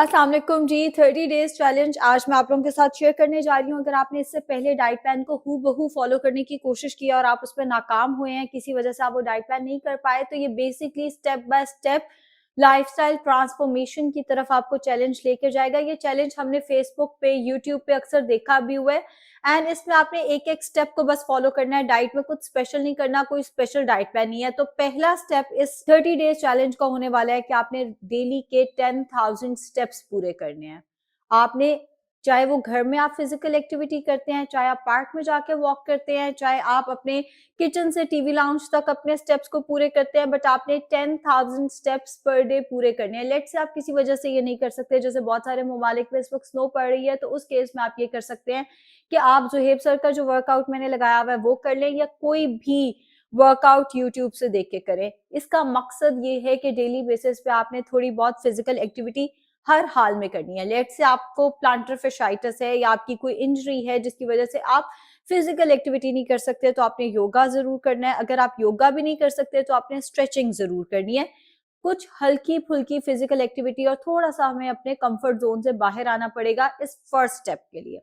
अस्सलाम वालेकुम जी। 30 days challenge आज मैं आप लोगों के साथ शेयर करने जा रही हूँ। अगर आपने इससे पहले डाइट प्लान को हूबहू फॉलो करने की कोशिश की और आप उसमें नाकाम हुए हैं, किसी वजह से आप वो डाइट प्लान नहीं कर पाए, तो ये basically step by step lifestyle transformation की तरफ आपको चैलेंज लेकर जाएगा। ये चैलेंज हमने फेसबुक पे, यूट्यूब पे अक्सर देखा भी हुआ है एंड इसमें आपने एक एक स्टेप को बस फॉलो करना है। डाइट में कुछ स्पेशल नहीं करना, कोई स्पेशल डाइट प्लान नहीं है। तो पहला स्टेप इस 30 डेज चैलेंज का होने वाला है कि आपने डेली के 10,000 स्टेप्स पूरे करने हैं। आपने, चाहे वो घर में आप फिजिकल एक्टिविटी करते हैं, चाहे आप पार्क में जाके वॉक करते हैं, चाहे आप अपने किचन से टीवी लाउंज तक अपने स्टेप्स को पूरे करते हैं, बट आपने 10,000 स्टेप्स पर डे पूरे करने हैं। लेट्स से आप किसी वजह से ये नहीं कर सकते, जैसे बहुत सारे ममालिक में इस वक्त स्नो पड़ रही है, तो उस केस में आप ये कर सकते हैं कि आप ज़ुहैब सर का जो वर्कआउट मैंने लगाया हुआ है वो कर लें, या कोई भी वर्कआउट यूट्यूब से देख के करें। इसका मकसद ये है कि डेली बेसिस पे आपने थोड़ी बहुत फिजिकल एक्टिविटी हर हाल में करनी है। लेट्स से आपको प्लांटर fasciitis है या आपकी कोई इंजरी है जिसकी वजह से आप फिजिकल एक्टिविटी नहीं कर सकते, तो आपने योगा जरूर करना है। अगर आप योगा भी नहीं कर सकते तो आपने स्ट्रेचिंग जरूर करनी है। कुछ हल्की फुल्की फिजिकल एक्टिविटी और थोड़ा सा हमें अपने कंफर्ट जोन से बाहर आना पड़ेगा इस फर्स्ट स्टेप के लिए।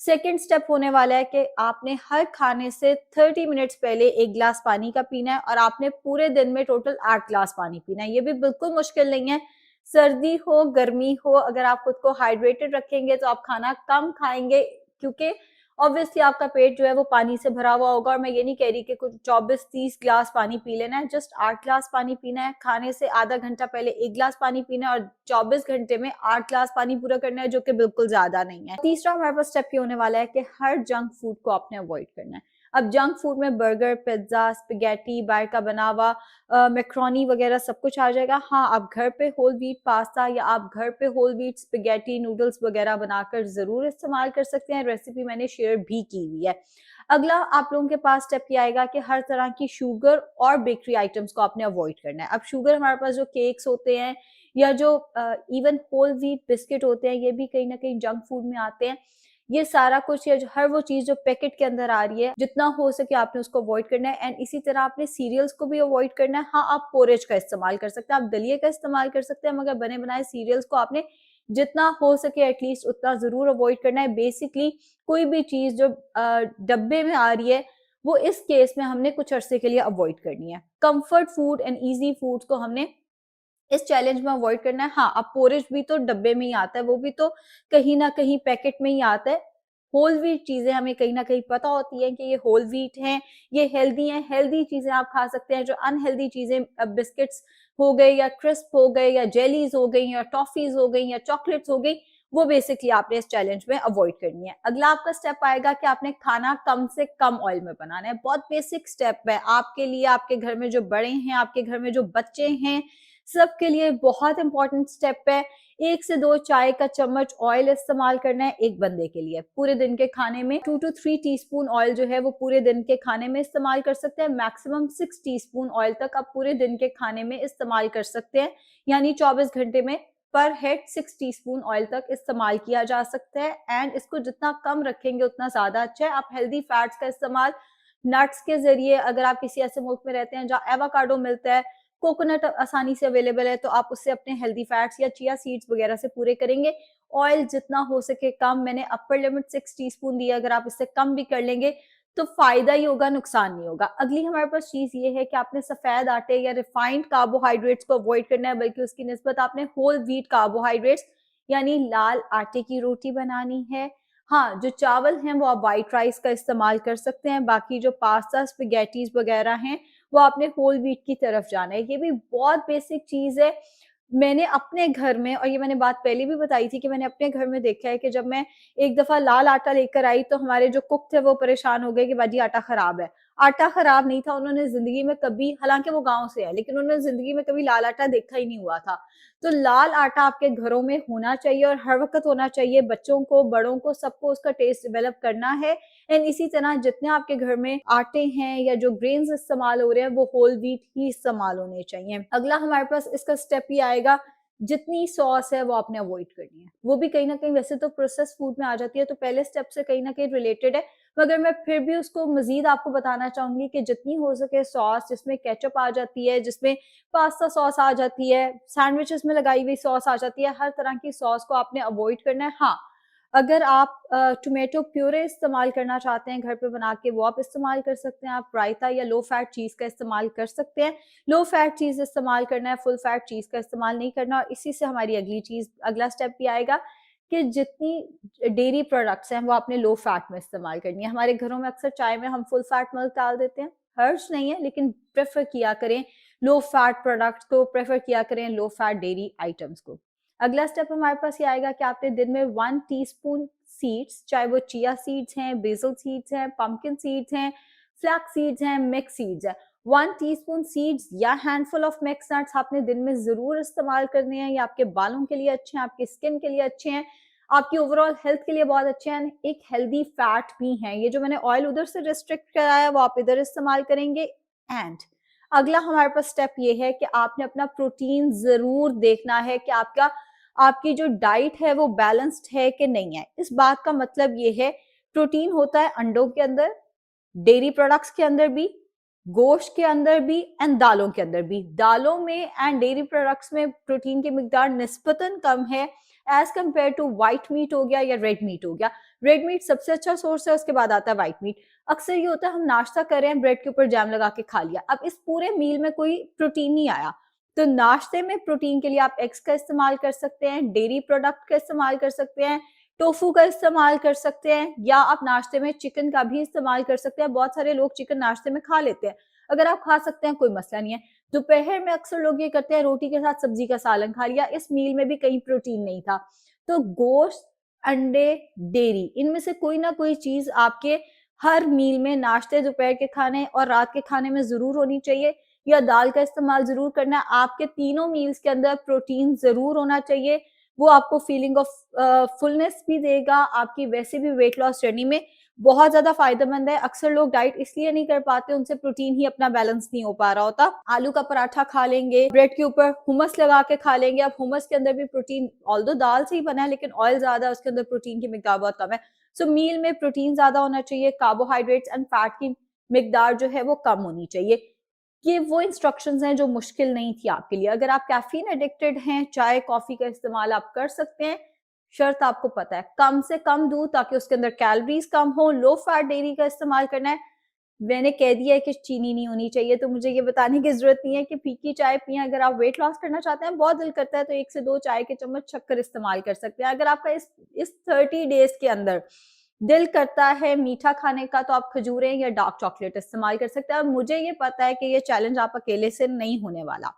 सेकेंड स्टेप होने वाला है कि आपने हर खाने से 30 मिनट्स पहले 1 गिलास पानी का पीना है और आपने पूरे दिन में टोटल 8 गिलास पानी पीना है। ये भी बिल्कुल मुश्किल नहीं है। सर्दी हो, गर्मी हो, अगर आप खुद को हाइड्रेटेड रखेंगे तो आप खाना कम खाएंगे, क्योंकि ऑब्वियसली आपका पेट जो है वो पानी से भरा हुआ होगा। और मैं ये नहीं कह रही कि कुछ 24-30 गिलास पानी पी लेना है, जस्ट 8 गिलास पानी पीना है। खाने से आधा घंटा पहले 1 गिलास पानी पीना है और 24 घंटे में 8 गिलास पानी पूरा करना है, जो कि बिल्कुल ज्यादा नहीं है। तीसरा हमारे पास स्टेप ये होने वाला है कि हर जंक फूड को आपने अवॉइड करना है। अब जंक फूड में बर्गर, पिज्जा, स्पेगेटी, बाहर का बना हुआ मैक्रोनी वगैरह सब कुछ आ जाएगा। हाँ, आप घर पे होल व्हीट पास्ता या आप घर पे होल व्हीट स्पेगेटी नूडल्स वगैरह बनाकर जरूर इस्तेमाल कर सकते हैं। रेसिपी मैंने शेयर भी की हुई है। अगला आप लोगों के पास स्टेप ये आएगा कि हर तरह की शुगर और बेकरी आइटम्स को आपने अवॉइड करना है। अब शुगर, हमारे पास जो केक्स होते हैं या जो इवन होल व्हीट बिस्किट होते हैं, ये भी कहीं ना कहीं जंक फूड में आते हैं। ये सारा कुछ या हर वो चीज जो पैकेट के अंदर आ रही है, जितना हो सके आपने उसको अवॉइड करना है। एंड इसी तरह आपने सीरियल्स को भी अवॉइड करना है। हाँ, आप पोरेज का इस्तेमाल कर सकते हैं, आप दलिए का इस्तेमाल कर सकते हैं, मगर बने बनाए सीरियल्स को आपने जितना हो सके एटलीस्ट उतना जरूर अवॉइड करना है। बेसिकली कोई भी चीज जो डब्बे में आ रही है, वो इस केस में हमने कुछ अरसे के लिए अवॉइड करनी है। Comfort food and easy food को हमने इस चैलेंज में अवॉइड करना है। हाँ, अब पोरिज भी तो डब्बे में ही आता है, वो भी तो कहीं ना कहीं पैकेट में ही आता है। होल व्हीट चीजें हमें कहीं ना कहीं पता होती है कि ये होल व्हीट हैं, ये हेल्दी हैं। हेल्दी चीजें आप खा सकते हैं। जो अनहेल्दी चीजें, बिस्किट्स हो गए या क्रिस्प हो गए या जेलीज हो गई या टॉफीज हो गई या चॉकलेट्स हो गई, वो बेसिकली आपने इस चैलेंज में अवॉइड करनी है। अगला आपका स्टेप आएगा कि आपने खाना कम से कम ऑयल में बनाना है। बहुत बेसिक स्टेप है आपके लिए, आपके घर में जो बड़े हैं, आपके घर में जो बच्चे हैं, सबके लिए बहुत इंपॉर्टेंट स्टेप है। 1 से 2 चाय का चम्मच ऑयल इस्तेमाल करना है एक बंदे के लिए। पूरे दिन के खाने में 2 to 3 टीस्पून ऑयल जो है वो पूरे दिन के खाने में इस्तेमाल कर सकते हैं। मैक्सिमम 6 टीस्पून ऑयल तक आप पूरे दिन के खाने में इस्तेमाल कर सकते हैं, यानी 24 घंटे में पर हेड 6 टीस्पून ऑयल तक इस्तेमाल किया जा सकता है। एंड इसको जितना कम रखेंगे उतना ज्यादा अच्छा है। आप हेल्दी फैट्स का इस्तेमाल नट्स के जरिए, अगर आप किसी ऐसे मुल्क में रहते हैं जहाँ एवोकाडो मिलता है, कोकोनट आसानी से अवेलेबल है, तो आप उससे अपने हेल्दी फैट्स या चिया सीड्स वगैरह से पूरे करेंगे। ऑयल जितना हो सके कम, मैंने अपर लिमिट 6 टीस्पून दिया, अगर आप इससे कम भी कर लेंगे तो फायदा ही होगा, नुकसान नहीं होगा। अगली हमारे पास चीज ये है कि आपने सफेद आटे या रिफाइंड कार्बोहाइड्रेट्स को अवॉइड करना है, बल्कि उसकी निस्बत आपने होल व्हीट कार्बोहाइड्रेट्स यानी लाल आटे की रोटी बनानी है। हाँ, जो चावल हैं वो आप व्हाइट राइस का इस्तेमाल कर सकते हैं। बाकी जो पास्ता, स्पेगेटीज वगैरह हैं, वो आपने होल व्हीट की तरफ जाना है। ये भी बहुत बेसिक चीज है। मैंने अपने घर में, और ये मैंने बात पहले भी बताई थी कि मैंने अपने घर में देखा है कि जब मैं एक दफा लाल आटा लेकर आई तो हमारे जो कुक थे वो परेशान हो गए कि बाजी आटा खराब है। आटा खराब नहीं था, उन्होंने जिंदगी में कभी, हालांकि वो गांव से है, लेकिन उन्होंने जिंदगी में कभी लाल आटा देखा ही नहीं हुआ था। तो लाल आटा आपके घरों में होना चाहिए और हर वक्त होना चाहिए। बच्चों को, बड़ों को, सबको उसका टेस्ट डेवलप करना है। एंड इसी तरह जितने आपके घर में आटे हैं या जो ग्रेन्स इस्तेमाल हो रहे हैं, वो होल व्हीट ही इस्तेमाल होने चाहिए। अगला हमारे पास इसका स्टेप ही आएगा, जितनी सॉस है वो आपने अवॉइड करनी है। वो भी कहीं ना कहीं वैसे तो प्रोसेस फूड में आ जाती है, तो पहले स्टेप से कहीं ना कहीं रिलेटेड है, मगर मैं फिर भी उसको मज़ीद आपको बताना चाहूँगी कि जितनी हो सके सॉस जिसमें केचअप आ जाती है, जिसमें पास्ता सॉस आ जाती है, सैंडविचेज़ में लगाई हुई सॉस आ जाती है, हर तरह की सॉस को आपने अवॉइड करना है। हाँ, अगर आप टोमेटो प्यूरे इस्तेमाल करना चाहते हैं घर पे बना के, वो आप इस्तेमाल कर सकते हैं। आप रायता या लो फैट चीज़ का इस्तेमाल कर सकते हैं। लो फैट चीज़ इस्तेमाल करना है, फुल फैट चीज़ का इस्तेमाल नहीं करना। और इसी से हमारी अगला स्टेप भी आएगा कि जितनी डेयरी प्रोडक्ट्स हैं वो आपने लो फैट में इस्तेमाल करनी है। हमारे घरों में अक्सर चाय में हम फुल फैट मिल्क डाल देते हैं, हर्ज नहीं है, लेकिन प्रेफर किया करें लो फैट प्रोडक्ट्स को, प्रेफर किया करें लो फैट डेयरी आइटम्स को। अगला स्टेप हमारे पास ये आएगा कि आपने दिन में 1 टीस्पून सीड्स, चाहे वो चिया सीड्स हैं, बेसल सीड्स हैं, पंपकिन सीड्स हैं, फ्लैक्स सीड्स हैं, मिक्स सीड्स हैं, 1 टीस्पून सीड्स या हैंडफुल ऑफ मिक्स नट्स आपने दिन में ज़रूर इस्तेमाल करने हैं। ये आपके बालों के लिए अच्छे हैं, आपकी स्किन के लिए अच्छे हैं, आपकी ओवरऑल हेल्थ के लिए बहुत अच्छे हैं, एक हेल्दी फैट भी हैं। ये जो मैंने ऑयल उधर से रिस्ट्रिक्ट कराया वो आप इधर इस्तेमाल करेंगे। एंड अगला हमारे पास स्टेप ये है कि आपने अपना प्रोटीन ज़रूर देखना है कि आपकी जो डाइट है वो बैलेंस्ड है कि नहीं है। इस बात का मतलब ये है, प्रोटीन होता है अंडों के अंदर, डेयरी प्रोडक्ट्स के अंदर भी, गोश्त के अंदर भी एंड दालों के अंदर भी। दालों में एंड डेयरी प्रोडक्ट्स में प्रोटीन की मिकदार निस्बतन कम है as compare to white meat हो गया या रेड मीट हो गया। रेड मीट सबसे अच्छा सोर्स है, उसके बाद आता है व्हाइट मीट। अक्सर ये होता है हम नाश्ता कर रहे हैं, ब्रेड के ऊपर जैम लगा के खा लिया, अब इस पूरे मील में कोई प्रोटीन नहीं आया। तो नाश्ते में प्रोटीन के लिए आप एग्स का इस्तेमाल कर सकते हैं, डेयरी प्रोडक्ट का इस्तेमाल कर सकते हैं, टोफू का इस्तेमाल कर सकते हैं, या आप नाश्ते में चिकन का भी इस्तेमाल कर सकते हैं। बहुत सारे लोग चिकन नाश्ते में खा लेते हैं, अगर आप खा सकते हैं कोई मसला नहीं है। दोपहर में अक्सर लोग ये करते हैं, रोटी के साथ सब्जी का सालन खा लिया, इस मील में भी कहीं प्रोटीन नहीं था। तो गोश्त, अंडे, डेयरी, इनमें से कोई ना कोई चीज आपके हर मील में, नाश्ते, दोपहर के खाने और रात के खाने में जरूर होनी चाहिए। या दाल का इस्तेमाल जरूर करना है। आपके तीनों मील्स के अंदर प्रोटीन जरूर होना चाहिए। वो आपको फीलिंग ऑफ फुलनेस भी देगा, आपकी वैसे भी वेट लॉस जर्नी में बहुत ज्यादा फायदेमंद है। अक्सर लोग डाइट इसलिए नहीं कर पाते, उनसे प्रोटीन ही अपना बैलेंस नहीं हो पा रहा होता। आलू का पराठा खा लेंगे, ब्रेड के ऊपर हुमस लगा के खा लेंगे। अब हुमस के अंदर भी प्रोटीन, ऑल्दो दाल से ही बना है लेकिन ऑयल ज्यादा है, उसके अंदर प्रोटीन की मिकदार बहुत कम है। सो मील में प्रोटीन ज्यादा होना चाहिए, कार्बोहाइड्रेट्स एंड फैट की मिकदार जो है वो कम होनी चाहिए। ये वो इंस्ट्रक्शंस हैं जो मुश्किल नहीं थी आपके लिए। अगर आप कैफीन एडिक्टेड हैं, चाय कॉफी का इस्तेमाल आप कर सकते हैं, शर्त आपको पता है, कम से कम दूध ताकि उसके अंदर कैलोरीज कम हो। लो फैट डेयरी का इस्तेमाल करना है। मैंने कह दिया है कि चीनी नहीं होनी चाहिए, तो मुझे ये बताने की जरूरत नहीं है कि फीकी चाय पिए। अगर आप वेट लॉस करना चाहते हैं, बहुत दिल करता है, तो 1 से 2 चाय के चम्मच शक्कर इस्तेमाल कर सकते हैं। अगर आपका इस 30 डेज के अंदर दिल करता है मीठा खाने का, तो आप खजूरें या डार्क चॉकलेट इस्तेमाल कर सकते हैं। और मुझे ये पता है कि ये चैलेंज आप अकेले से नहीं होने वाला,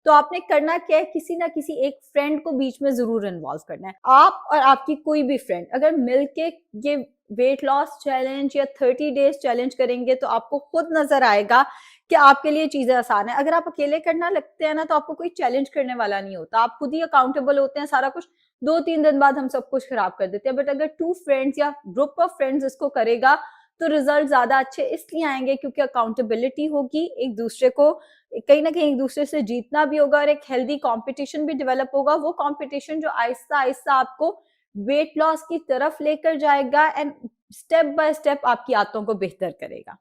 तो आपने करना क्या है, किसी ना किसी एक फ्रेंड को बीच में जरूर इन्वॉल्व करना है। आप और आपकी कोई भी फ्रेंड अगर मिलके ये वेट लॉस चैलेंज या 30 डेज चैलेंज करेंगे, तो आपको खुद नजर आएगा कि आपके लिए चीजें आसान है। अगर आप अकेले करना लगते हैं ना, तो आपको कोई चैलेंज करने वाला नहीं होता, आप खुद ही अकाउंटेबल होते हैं। सारा कुछ 2-3 दिन बाद हम सब कुछ खराब कर देते हैं। बट अगर 2 फ्रेंड्स या ग्रुप ऑफ फ्रेंड्स इसको करेगा, तो रिजल्ट ज्यादा अच्छे इसलिए आएंगे क्योंकि अकाउंटेबिलिटी होगी, एक दूसरे को कहीं ना कहीं एक दूसरे से जीतना भी होगा, और एक हेल्दी कंपटीशन भी डेवलप होगा। वो कंपटीशन जो आहिस्ता आहिस्ता आपको वेट लॉस की तरफ लेकर जाएगा एंड स्टेप बाय स्टेप आपकी आदतों को बेहतर करेगा।